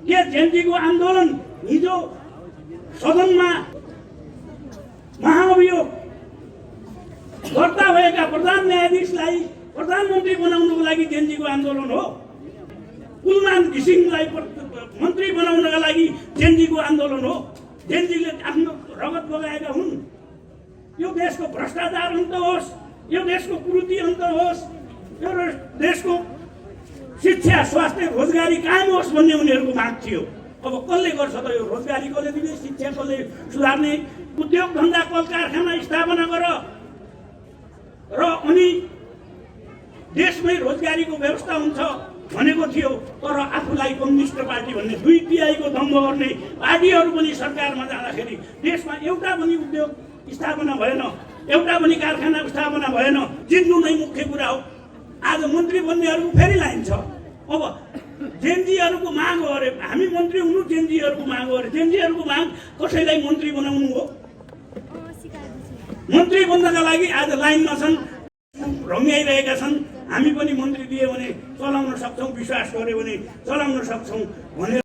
के जेनजीको आन्दोलन हिजो सदनमा महाअभियोग दर्ता भएका प्रधान न्यायाधीशलाई प्रधानमन्त्री बनाउनको लागि जेनजीको आन्दोलन हो। कुलमान घिसिङलाई मन्त्री बनाउनका लागि जेनजीको आन्दोलन हो। जेनजीले आफ्नो रगत बगाएका हुन्। यो देशको भ्रष्टाचार अन्त होस्, यो देशको कुरीति अन्त होस्, यो देशको शिक्षा स्वास्थ्य रोजगारी कायम होस् भन्ने उनीहरूको माग थियो। अब कसले गर्छ त यो रोजगारी कसले दिने, शिक्षा कसले सुधार्ने, उद्योग धन्दा कल कारखाना स्थापना गर र अनि देशमै रोजगारीको व्यवस्था हुन्छ भनेको थियो। तर आफूलाई कम्युनिस्ट पार्टी भन्ने 2 तिहाईको दम्भ गर्ने पार्टीहरू पनि सरकारमा जाँदाखेरि देशमा एउटा पनि उद्योग स्थापना भएन, एउटा पनि कारखाना स्थापना भएन। जित्नु नै मुख्य कुरा हो। आज मन्त्री बन्नेहरूको फेरि लाइन छ। अब जेनजीहरूको माग हो अरे हामी मन्त्री हुनु, जेनजीहरूको माग हो अरे। जेनजीहरूको माग कसैलाई मन्त्री बनाउनु हो। मन्त्री बन्नका लागि आज लाइनमा छन्, रङ्ग्याइरहेका छन्। हामी पनि मन्त्री दियो भने चलाउन सक्छौँ, विश्वास गर्यो भने चलाउन सक्छौँ भनेर